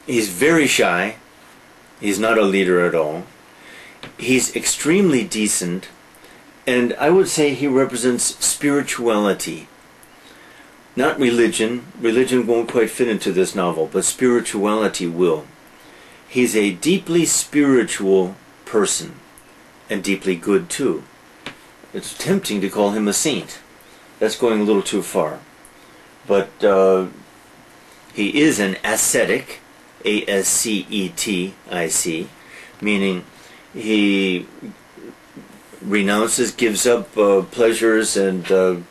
He's very shy. He's not a leader at all. He's extremely decent, and I would say he represents spirituality. Not religion. Religion won't quite fit into this novel, but spirituality will. He's a deeply spiritual person, and deeply good too. It's tempting to call him a saint. That's going a little too far. But he is an ascetic, A-S-C-E-T-I-C, meaning he renounces, gives up pleasures and the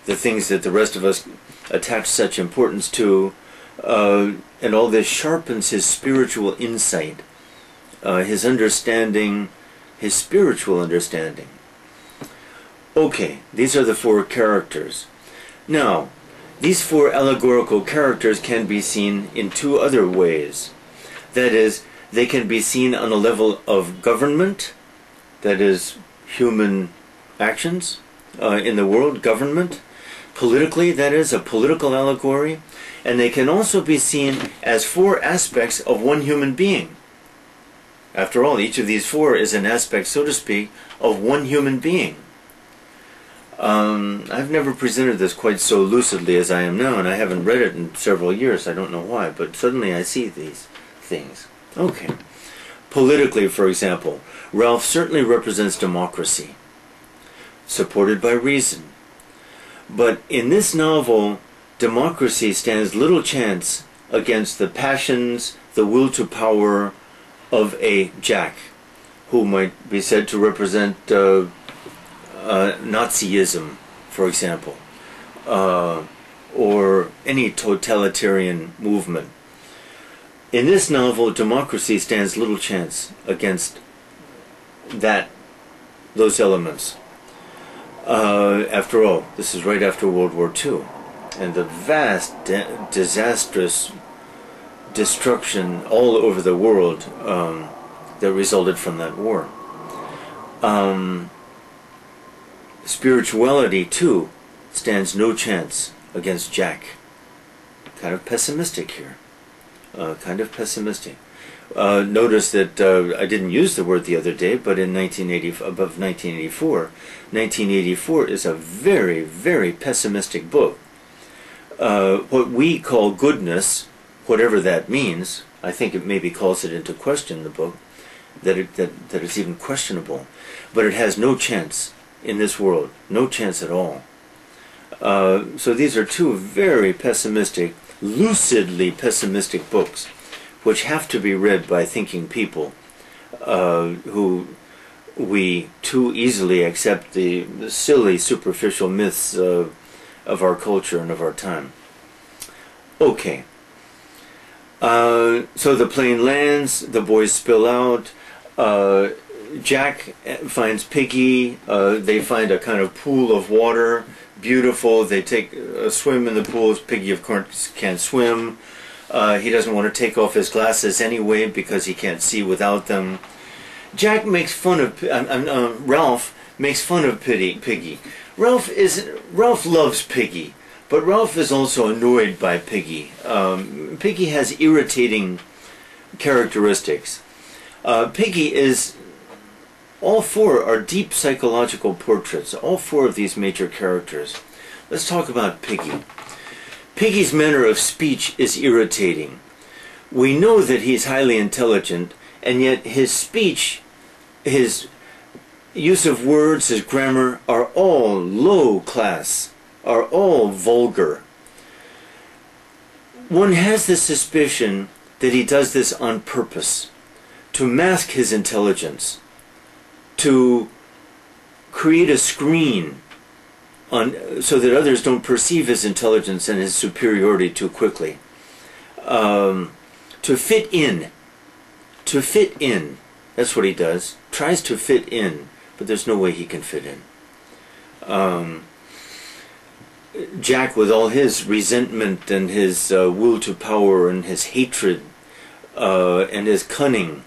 things that the rest of us attach such importance to, and all this sharpens his spiritual insight, his understanding, his spiritual understanding. Okay, these are the four characters. Now, these four allegorical characters can be seen in two other ways. That is, they can be seen on a level of government, that is, human actions in the world, government. Politically, that is, a political allegory. And they can also be seen as four aspects of one human being. After all, each of these four is an aspect, so to speak, of one human being. I've never presented this quite so lucidly as I am now, and I haven't read it in several years. I don't know why, but suddenly I see these things. Okay. Politically, for example, Ralph certainly represents democracy, supported by reason. But in this novel, democracy stands little chance against the passions, the will to power of a Jack, who might be said to represent Nazism, for example, or any totalitarian movement. In this novel, democracy stands little chance against those elements. After all, this is right after World War II, and the vast, disastrous destruction all over the world that resulted from that war. Spirituality, too, stands no chance against Jack. Kind of pessimistic here. Kind of pessimistic. Notice that I didn't use the word the other day, but in 1984 is a very, very pessimistic book. What we call goodness, whatever that means, I think it maybe calls it into question, the book, that it's even questionable. But it has no chance in this world, no chance at all. So these are two very pessimistic, lucidly pessimistic books, which have to be read by thinking people who we too easily accept the silly, superficial myths of our culture and of our time. Okay. So the plane lands, the boys spill out, Jack finds Piggy, they find a kind of pool of water, beautiful, they take a swim in the pool. Piggy of course can't swim. He doesn't want to take off his glasses anyway because he can't see without them. Jack makes fun of, Ralph makes fun of Piggy. Ralph loves Piggy, but Ralph is also annoyed by Piggy. Piggy has irritating characteristics. Piggy is, all four are deep psychological portraits, all four of these major characters. Let's talk about Piggy. Piggy's manner of speech is irritating. We know that he's highly intelligent, and yet his speech, his use of words, his grammar, are all low class, are all vulgar. One has the suspicion that he does this on purpose, to mask his intelligence, to create a screen so that others don't perceive his intelligence and his superiority too quickly. To fit in. To fit in. That's what he does. Tries to fit in, but there's no way he can fit in. Jack, with all his resentment and his will to power and his hatred and his cunning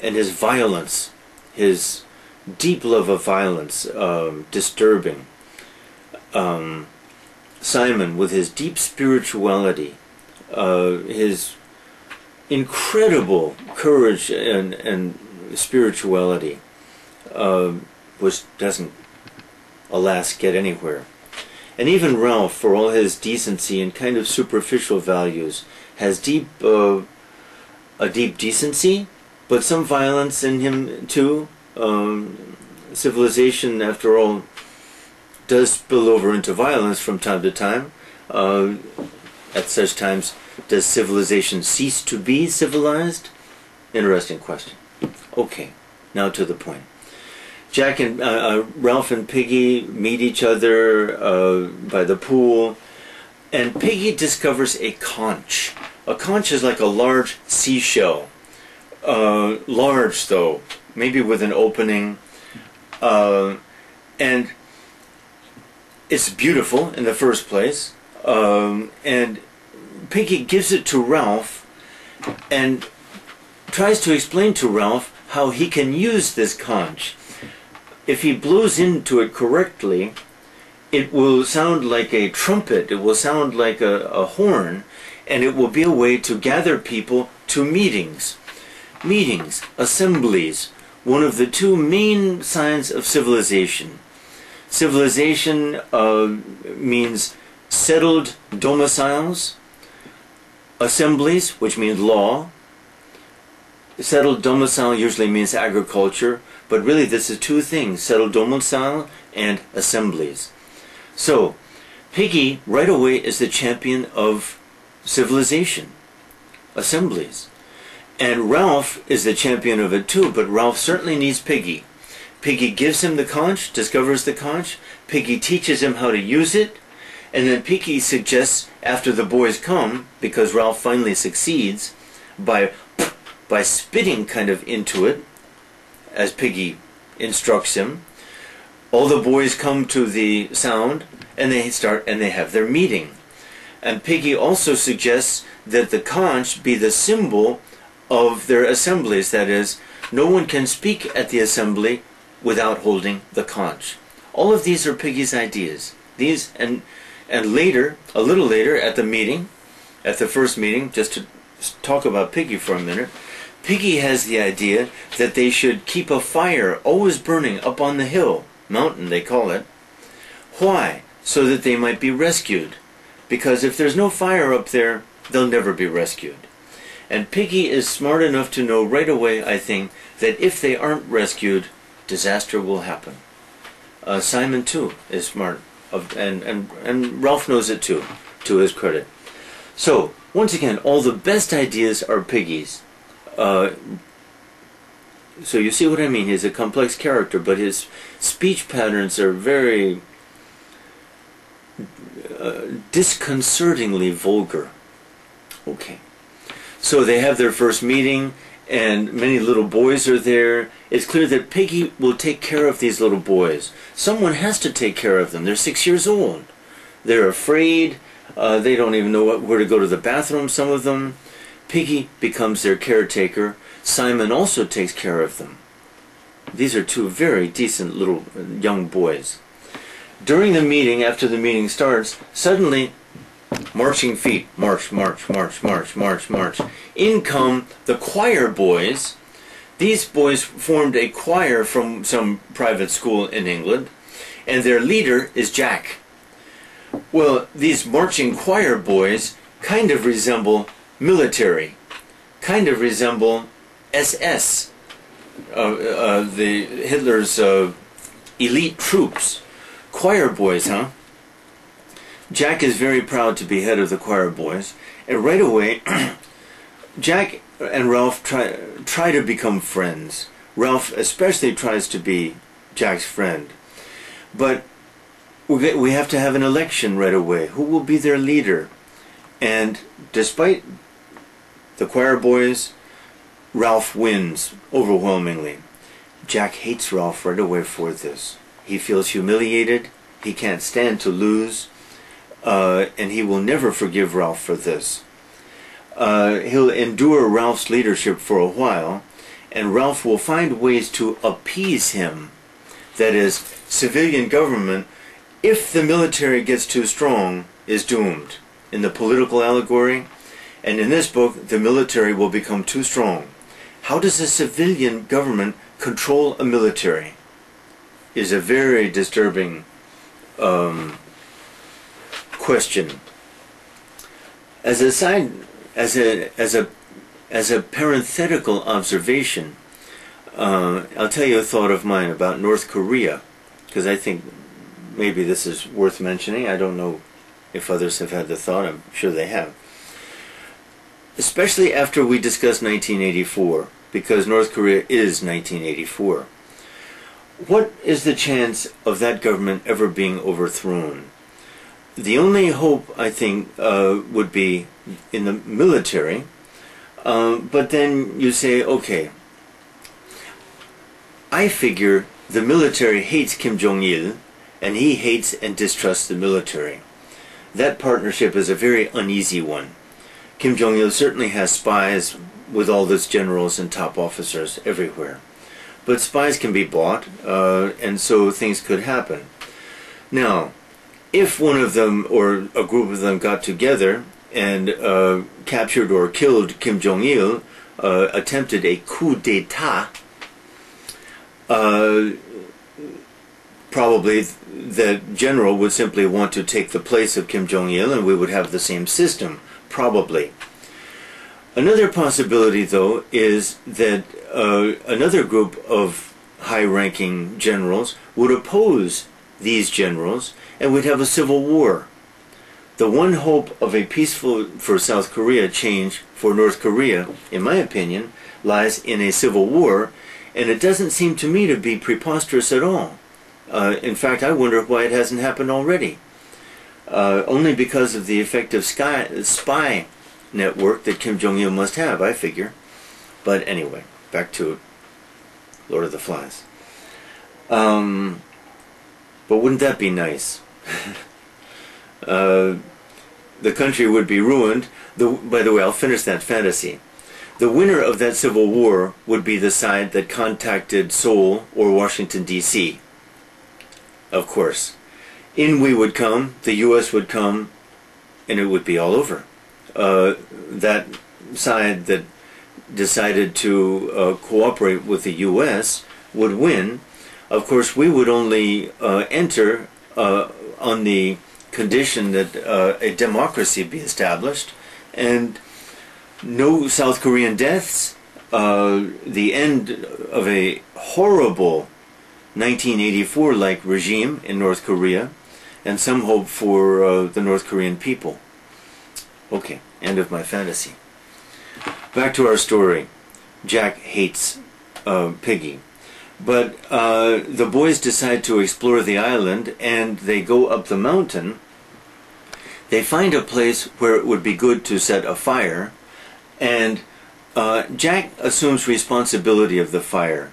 and his violence, his deep love of violence, disturbing. Simon, with his deep spirituality, his incredible courage and spirituality, which doesn't, alas, get anywhere. And even Ralph, for all his decency and kind of superficial values, has a deep decency, but some violence in him too. Civilization, after all, does spill over into violence from time to time. At such times, does civilization cease to be civilized? Interesting question. Okay, now to the point. Jack and Ralph and Piggy meet each other by the pool, and Piggy discovers a conch. A conch is like a large seashell. Large, though, maybe with an opening. And it's beautiful in the first place. And Piggy gives it to Ralph and tries to explain to Ralph how he can use this conch. If he blows into it correctly, it will sound like a trumpet, it will sound like a horn, and it will be a way to gather people to meetings. Meetings, assemblies, one of the two main signs of civilization. Civilization means settled domiciles, assemblies, which means law. Settled domicile usually means agriculture, but really this is two things, settled domicile and assemblies. So, Piggy right away is the champion of civilization, assemblies. And Ralph is the champion of it too, but Ralph certainly needs Piggy. Piggy gives him the conch, discovers the conch, Piggy teaches him how to use it, and then Piggy suggests, after the boys come, because Ralph finally succeeds, by spitting kind of into it, as Piggy instructs him, all the boys come to the sound, and they have their meeting. And Piggy also suggests that the conch be the symbol of their assemblies, that is, no one can speak at the assembly without holding the conch. All of these are Piggy's ideas. These and later, a little later at the meeting, at the first meeting, just to talk about Piggy for a minute, Piggy has the idea that they should keep a fire always burning up on the hill, mountain they call it. Why? So that they might be rescued. Because if there's no fire up there, they'll never be rescued. And Piggy is smart enough to know right away, I think, that if they aren't rescued, disaster will happen. Simon too is smart, and Ralph knows it too, to his credit. So, once again, all the best ideas are Piggy's. So you see what I mean? He's a complex character, but his speech patterns are very disconcertingly vulgar. Okay. So they have their first meeting, and many little boys are there. It's clear that Piggy will take care of these little boys. Someone has to take care of them. They're 6 years old. They're afraid. They don't even know where to go to the bathroom, some of them. Piggy becomes their caretaker. Simon also takes care of them. These are two very decent little young boys. During the meeting, after the meeting starts, suddenly, marching feet, march, march, march, march, march, march. In come the choir boys. These boys formed a choir from some private school in England, and their leader is Jack. Well, these marching choir boys kind of resemble military, kind of resemble SS, the Hitler's elite troops. Choir boys, huh? Jack is very proud to be head of the choir boys, and right away, Jack and Ralph try to become friends. Ralph especially tries to be Jack's friend. But we have to have an election right away. Who will be their leader? And despite the choir boys, Ralph wins overwhelmingly. Jack hates Ralph right away for this. He feels humiliated. He can't stand to lose. And he will never forgive Ralph for this. He'll endure Ralph's leadership for a while, and Ralph will find ways to appease him. That is, civilian government, if the military gets too strong, is doomed. In the political allegory, And in this book, the military will become too strong. How does a civilian government control a military? Is a very disturbing question. As a side, as a parenthetical observation, I'll tell you a thought of mine about North Korea, because I think maybe this is worth mentioning. I don't know if others have had the thought. I'm sure they have. Especially after we discussed 1984, because North Korea is 1984. What is the chance of that government ever being overthrown? The only hope, I think, would be in the military. But then you say, okay, I figure the military hates Kim Jong-il, and he hates and distrusts the military. That partnership is a very uneasy one. Kim Jong-il certainly has spies with all those generals and top officers everywhere. But spies can be bought, and so things could happen. Now, if one of them or a group of them got together and captured or killed Kim Jong-il, attempted a coup d'etat, probably the general would simply want to take the place of Kim Jong-il, and we would have the same system, probably. Another possibility, though, is that another group of high-ranking generals would oppose these generals, and we'd have a civil war. The one hope of a peaceful, for South Korea, change for North Korea, in my opinion, lies in a civil war, and it doesn't seem to me to be preposterous at all. In fact, I wonder why it hasn't happened already. Only because of the effective spy network that Kim Jong-il must have, I figure. But anyway, back to Lord of the Flies. But wouldn't that be nice? The country would be ruined. By the way, I'll finish that fantasy. The winner of that civil war would be the side that contacted Seoul or Washington, D.C. Of course. In we would come, the U.S. would come, and it would be all over. That side that decided to cooperate with the U.S. would win. Of course, we would only enter on the condition that a democracy be established, and no South Korean deaths, the end of a horrible 1984-like regime in North Korea, and some hope for the North Korean people. Okay, end of my fantasy. Back to our story. Jack hates Piggy. But the boys decide to explore the island, and they go up the mountain. They find a place where it would be good to set a fire, and Jack assumes responsibility of the fire.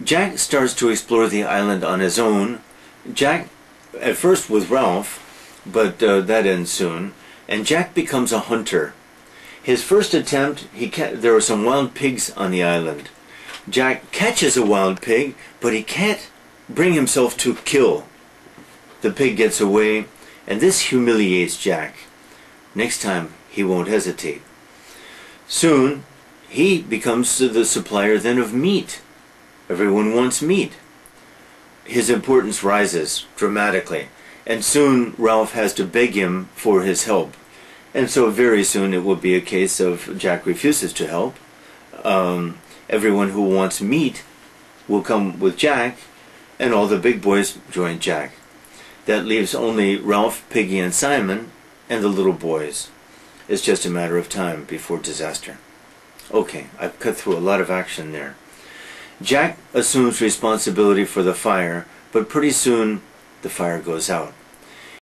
Jack starts to explore the island on his own. Jack, at first with Ralph, but that ends soon, and Jack becomes a hunter. His first attempt, there are some wild pigs on the island. Jack catches a wild pig, but he can't bring himself to kill. The pig gets away, and this humiliates Jack. Next time, he won't hesitate. Soon, he becomes the supplier then of meat. Everyone wants meat. His importance rises dramatically, and soon Ralph has to beg him for his help. And so very soon it will be a case of Jack refuses to help. Everyone who wants meat will come with Jack, and all the big boys join Jack. That leaves only Ralph, Piggy, and Simon, and the little boys. It's just a matter of time before disaster. Okay, I've cut through a lot of action there. Jack assumes responsibility for the fire, but pretty soon the fire goes out.